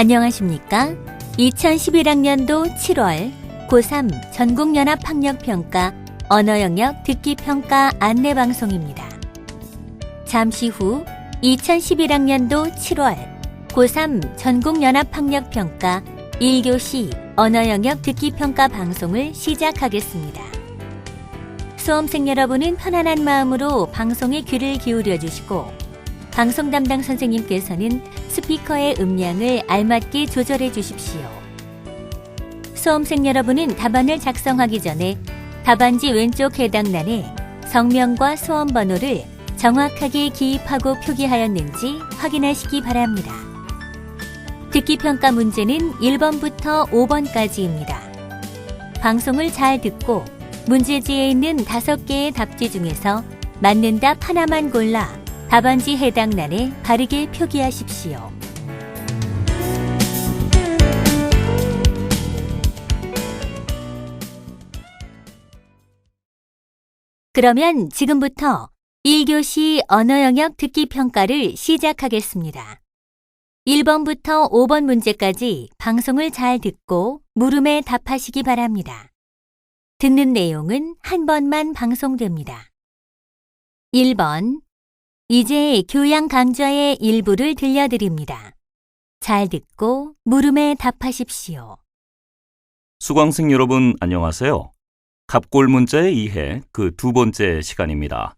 안녕하십니까? 2011학년도 7월 고3 전국연합학력평가 언어영역 듣기평가 안내방송입니다. 잠시 후 2011학년도 7월 고3 전국연합학력평가 1교시 언어영역 듣기평가 방송을 시작하겠습니다. 수험생 여러분은 편안한 마음으로 방송에 귀를 기울여 주시고 방송 담당 선생님께서는 스피커의 음량을 알맞게 조절해 주십시오. 수험생 여러분은 답안을 작성하기 전에 답안지 왼쪽 해당란에 성명과 수험 번호를 정확하게 기입하고 표기하였는지 확인하시기 바랍니다. 듣기평가 문제는 1번부터 5번까지입니다. 방송을 잘 듣고 문제지에 있는 5개의 답지 중에서 맞는 답 하나만 골라 답안지 해당란에 바르게 표기하십시오. 그러면 지금부터 1교시 언어영역 듣기평가를 시작하겠습니다. 1번부터 5번 문제까지 방송을 잘 듣고 물음에 답하시기 바랍니다. 듣는 내용은 한 번만 방송됩니다. 1번. 이제 교양 강좌의 일부를 들려드립니다. 잘 듣고 물음에 답하십시오. 수강생 여러분 안녕하세요. 갑골 문자의 이해 그 두 번째 시간입니다.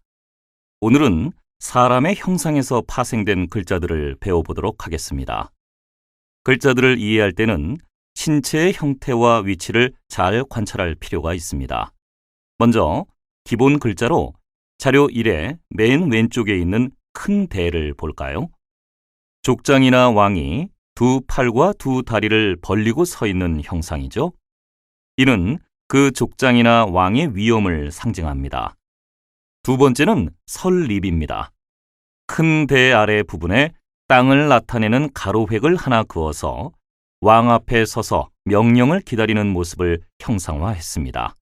오늘은 사람의 형상에서 파생된 글자들을 배워보도록 하겠습니다. 글자들을 이해할 때는 신체의 형태와 위치를 잘 관찰할 필요가 있습니다. 먼저 기본 글자로 자료 1의 맨 왼쪽에 있는 큰 대를 볼까요? 족장이나 왕이 두 팔과 두 다리를 벌리고 서 있는 형상이죠. 이는 그 족장이나 왕의 위엄을 상징합니다. 두 번째는 설립입니다. 큰 대 아래 부분에 땅을 나타내는 가로획을 하나 그어서 왕 앞에 서서 명령을 기다리는 모습을 형상화했습니다.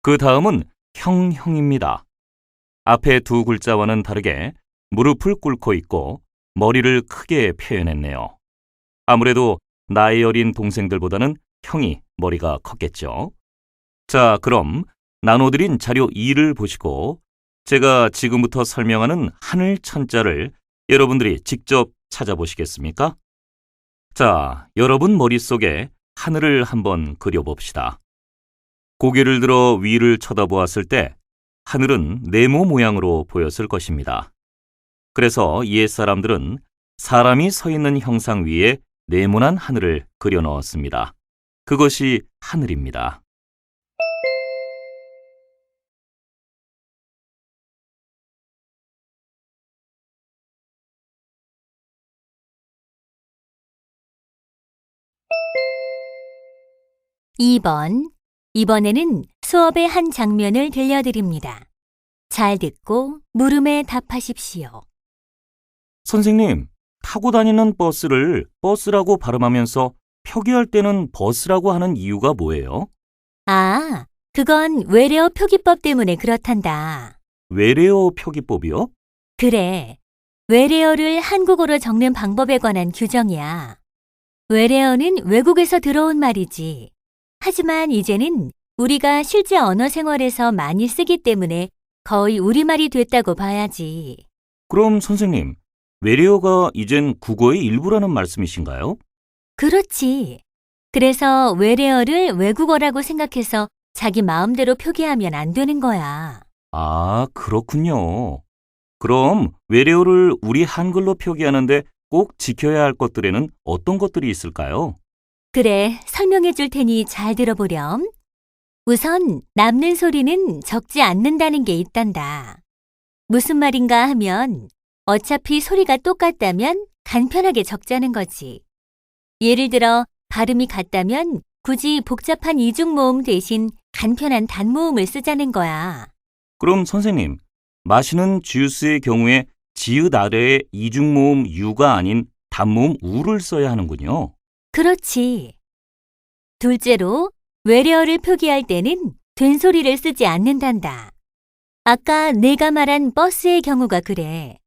그 다음은 형형입니다. 앞에 두 글자와는 다르게 무릎을 꿇고 있고 머리를 크게 표현했네요. 아무래도 나이 어린 동생들보다는 형이 머리가 컸겠죠. 자, 그럼 나눠드린 자료 2를 보시고 제가 지금부터 설명하는 하늘 천자를 여러분들이 직접 찾아보시겠습니까? 자, 여러분 머릿속에 하늘을 한번 그려봅시다. 고개를 들어 위를 쳐다보았을 때 하늘은 네모 모양으로 보였을 것입니다. 그래서 옛사람들은 사람이 서 있는 형상 위에 네모난 하늘을 그려 넣었습니다. 그것이 하늘입니다. 이번에는 수업의 한 장면을 들려드립니다. 잘 듣고 물음에 답하십시오. 선생님, 타고 다니는 버스를 버스라고 발음하면서 표기할 때는 버스라고 하는 이유가 뭐예요? 아, 그건 외래어 표기법 때문에 그렇단다. 외래어 표기법이요? 그래, 외래어를 한국어로 적는 방법에 관한 규정이야. 외래어는 외국에서 들어온 말이지. 하지만 이제는 우리가 실제 언어 생활에서 많이 쓰기 때문에 거의 우리말이 됐다고 봐야지. 그럼 선생님, 외래어가 이젠 국어의 일부라는 말씀이신가요? 그렇지. 그래서 외래어를 외국어라고 생각해서 자기 마음대로 표기하면 안 되는 거야. 아, 그렇군요. 그럼 외래어를 우리 한글로 표기하는데 꼭 지켜야 할 것들에는 어떤 것들이 있을까요? 그래, 설명해 줄 테니 잘 들어보렴. 우선 남는 소리는 적지 않는다는 게 있단다. 무슨 말인가 하면 어차피 소리가 똑같다면 간편하게 적자는 거지. 예를 들어 발음이 같다면 굳이 복잡한 이중모음 대신 간편한 단모음을 쓰자는 거야. 그럼 선생님, 마시는 주스의 경우에 지읒 아래에 이중모음 유가 아닌 단모음 우를 써야 하는군요. 그렇지. 둘째로 외래어를 표기할 때는 된소리를 쓰지 않는단다. 아까 내가 말한 버스의 경우가 그래.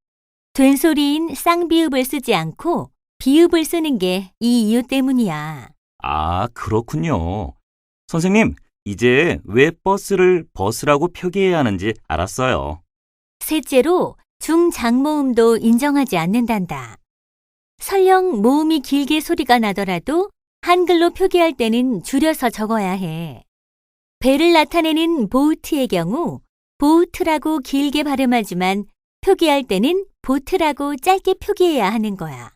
된소리인 쌍비읍을 쓰지 않고 비읍을 쓰는 게 이 이유 때문이야. 아, 그렇군요. 선생님, 이제 왜 버스를 버스라고 표기해야 하는지 알았어요. 셋째로 중장모음도 인정하지 않는단다. 설령 모음이 길게 소리가 나더라도 한글로 표기할 때는 줄여서 적어야 해. 배를 나타내는 보트의 경우 보트라고 길게 발음하지만 표기할 때는 보트라고 짧게 표기해야 하는 거야.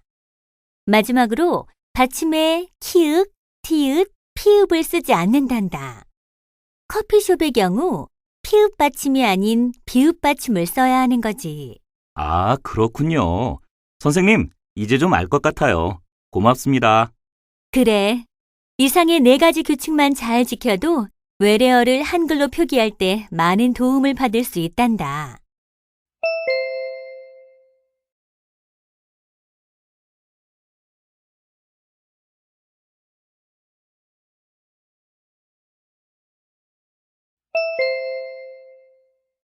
마지막으로 받침에 키읔, 티읕, 피읍을 쓰지 않는단다. 커피숍의 경우 피읍 받침이 아닌 비읍 받침을 써야 하는 거지. 아, 그렇군요. 선생님, 이제 좀 알 것 같아요. 고맙습니다. 그래. 이상의 4가지 규칙만 잘 지켜도 외래어를 한글로 표기할 때 많은 도움을 받을 수 있단다.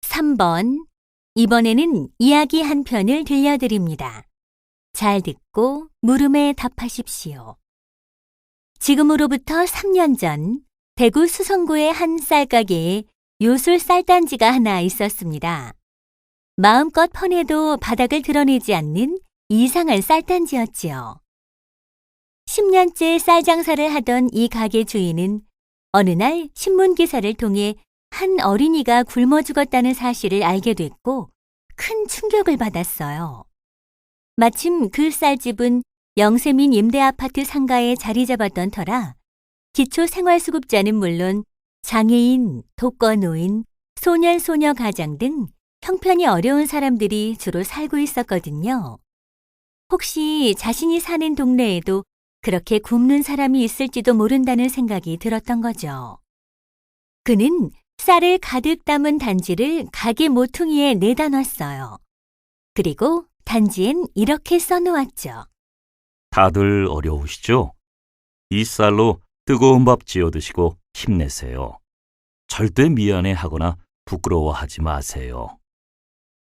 (3번) 이번에는 이야기 한 편을 들려드립니다. 잘 듣고 물음에 답하십시오. 지금으로부터 3년 전 대구 수성구의 한 쌀가게에 요술 쌀단지가 하나 있었습니다. 마음껏 퍼내도 바닥을 드러내지 않는 이상한 쌀단지였지요. 10년째 쌀 장사를 하던 이 가게 주인은 어느 날 신문기사를 통해 한 어린이가 굶어 죽었다는 사실을 알게 됐고 큰 충격을 받았어요. 마침 그 쌀집은 영세민 임대아파트 상가에 자리 잡았던 터라 기초생활수급자는 물론 장애인, 독거노인, 소년소녀 가장 등 형편이 어려운 사람들이 주로 살고 있었거든요. 혹시 자신이 사는 동네에도 그렇게 굶는 사람이 있을지도 모른다는 생각이 들었던 거죠. 그는 쌀을 가득 담은 단지를 가게 모퉁이에 내다 놨어요. 그리고 단지엔 이렇게 써놓았죠. 다들 어려우시죠? 이 쌀로 뜨거운 밥 지어 드시고 힘내세요. 절대 미안해하거나 부끄러워하지 마세요.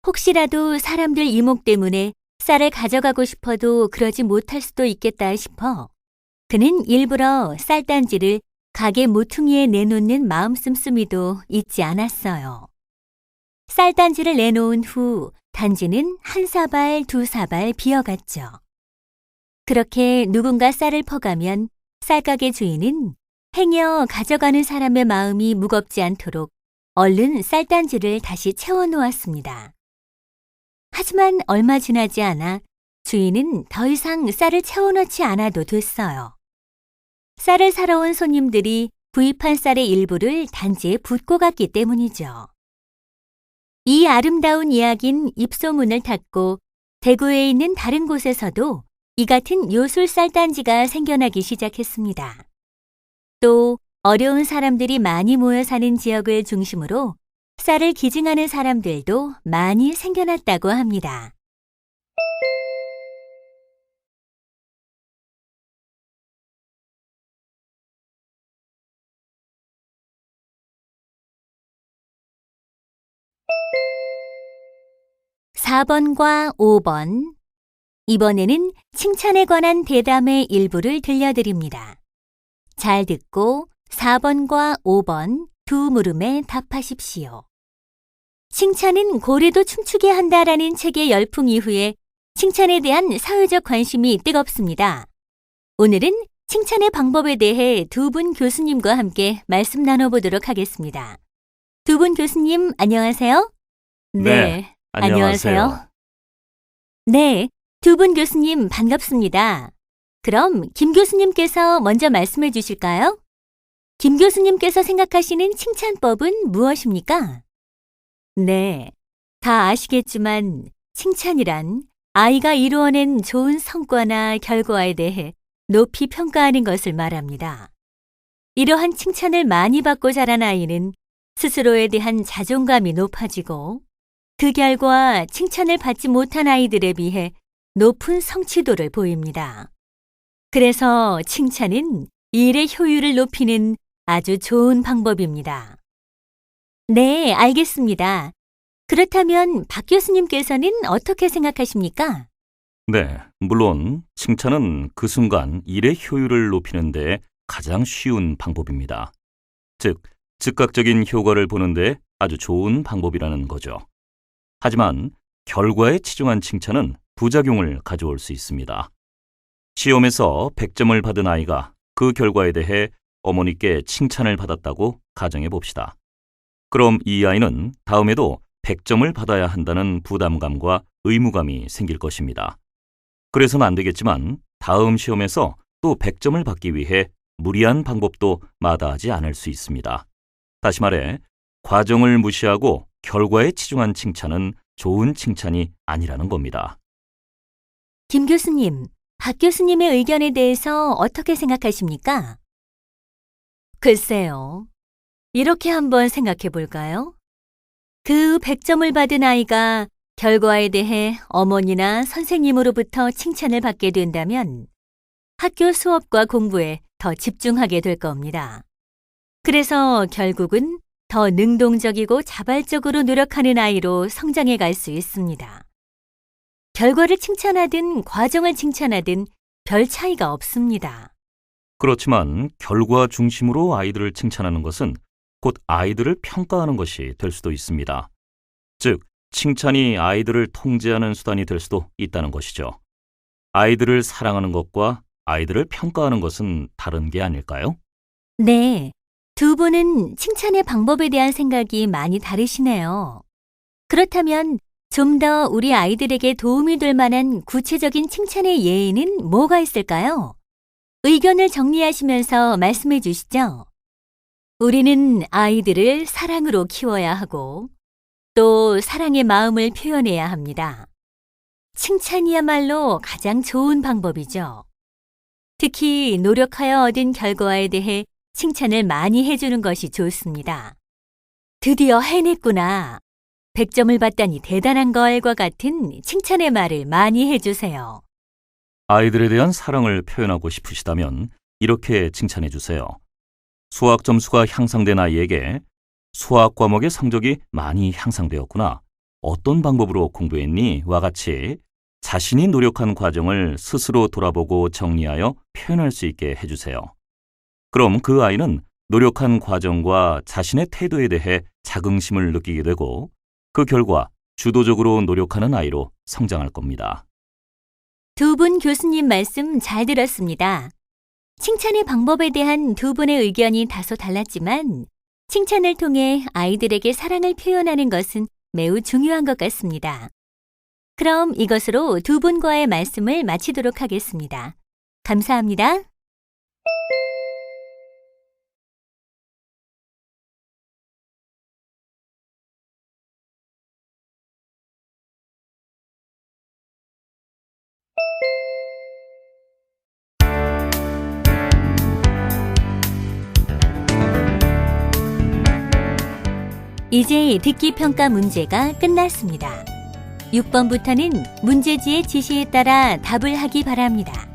혹시라도 사람들 이목 때문에 쌀을 가져가고 싶어도 그러지 못할 수도 있겠다 싶어 그는 일부러 쌀단지를 가게 모퉁이에 내놓는 마음 씀씀이도 잊지 않았어요. 쌀단지를 내놓은 후 단지는 1사발, 2사발 비어갔죠. 그렇게 누군가 쌀을 퍼가면 쌀가게 주인은 행여 가져가는 사람의 마음이 무겁지 않도록 얼른 쌀단지를 다시 채워놓았습니다. 하지만 얼마 지나지 않아 주인은 더 이상 쌀을 채워넣지 않아도 됐어요. 쌀을 사러 온 손님들이 구입한 쌀의 일부를 단지에 붓고 갔기 때문이죠. 이 아름다운 이야기는 입소문을 탔고 대구에 있는 다른 곳에서도 이 같은 요술 쌀단지가 생겨나기 시작했습니다. 또 어려운 사람들이 많이 모여 사는 지역을 중심으로 쌀을 기증하는 사람들도 많이 생겨났다고 합니다. (4번과 5번) 이번에는 칭찬에 관한 대담의 일부를 들려드립니다. 잘 듣고 4번과 5번 두 물음에 답하십시오. 칭찬은 고래도 춤추게 한다라는 책의 열풍 이후에 칭찬에 대한 사회적 관심이 뜨겁습니다. 오늘은 칭찬의 방법에 대해 두 분 교수님과 함께 말씀 나눠보도록 하겠습니다. 두 분 교수님 안녕하세요. 네, 안녕하세요. 네, 두 분 교수님 반갑습니다. 그럼 김 교수님께서 먼저 말씀해 주실까요? 김 교수님께서 생각하시는 칭찬법은 무엇입니까? 네, 다 아시겠지만 칭찬이란 아이가 이루어낸 좋은 성과나 결과에 대해 높이 평가하는 것을 말합니다. 이러한 칭찬을 많이 받고 자란 아이는 스스로에 대한 자존감이 높아지고 그 결과 칭찬을 받지 못한 아이들에 비해 높은 성취도를 보입니다. 그래서 칭찬은 일의 효율을 높이는 아주 좋은 방법입니다. 네, 알겠습니다. 그렇다면 박 교수님께서는 어떻게 생각하십니까? 네, 물론 칭찬은 그 순간 일의 효율을 높이는 데 가장 쉬운 방법입니다. 즉, 즉각적인 효과를 보는데 아주 좋은 방법이라는 거죠. 하지만 결과에 치중한 칭찬은 부작용을 가져올 수 있습니다. 시험에서 100점을 받은 아이가 그 결과에 대해 어머니께 칭찬을 받았다고 가정해 봅시다. 그럼 이 아이는 다음에도 100점을 받아야 한다는 부담감과 의무감이 생길 것입니다. 그래서는 안 되겠지만 다음 시험에서 또 100점을 받기 위해 무리한 방법도 마다하지 않을 수 있습니다. 다시 말해, 과정을 무시하고 결과에 치중한 칭찬은 좋은 칭찬이 아니라는 겁니다. 김 교수님, 박 교수님의 의견에 대해서 어떻게 생각하십니까? 글쎄요. 이렇게 한번 생각해 볼까요? 그 100점을 받은 아이가 결과에 대해 어머니나 선생님으로부터 칭찬을 받게 된다면 학교 수업과 공부에 더 집중하게 될 겁니다. 그래서 결국은 더 능동적이고 자발적으로 노력하는 아이로 성장해 갈 수 있습니다. 결과를 칭찬하든 과정을 칭찬하든 별 차이가 없습니다. 그렇지만 결과 중심으로 아이들을 칭찬하는 것은 곧 아이들을 평가하는 것이 될 수도 있습니다. 즉, 칭찬이 아이들을 통제하는 수단이 될 수도 있다는 것이죠. 아이들을 사랑하는 것과 아이들을 평가하는 것은 다른 게 아닐까요? 네, 두 분은 칭찬의 방법에 대한 생각이 많이 다르시네요. 그렇다면 좀 더 우리 아이들에게 도움이 될 만한 구체적인 칭찬의 예에는 뭐가 있을까요? 의견을 정리하시면서 말씀해 주시죠. 우리는 아이들을 사랑으로 키워야 하고 또 사랑의 마음을 표현해야 합니다. 칭찬이야말로 가장 좋은 방법이죠. 특히 노력하여 얻은 결과에 대해 칭찬을 많이 해주는 것이 좋습니다. 드디어 해냈구나. 100점을 받다니 대단한 걸과 같은 칭찬의 말을 많이 해주세요. 아이들에 대한 사랑을 표현하고 싶으시다면 이렇게 칭찬해 주세요. 수학 점수가 향상된 아이에게 수학 과목의 성적이 많이 향상되었구나. 어떤 방법으로 공부했니? 와 같이 자신이 노력한 과정을 스스로 돌아보고 정리하여 표현할 수 있게 해주세요. 그럼 그 아이는 노력한 과정과 자신의 태도에 대해 자긍심을 느끼게 되고 그 결과 주도적으로 노력하는 아이로 성장할 겁니다. 두 분 교수님 말씀 잘 들었습니다. 칭찬의 방법에 대한 두 분의 의견이 다소 달랐지만 칭찬을 통해 아이들에게 사랑을 표현하는 것은 매우 중요한 것 같습니다. 그럼 이것으로 두 분과의 말씀을 마치도록 하겠습니다. 감사합니다. 이제 듣기 평가 문제가 끝났습니다. 6번부터는 문제지의 지시에 따라 답을 하기 바랍니다.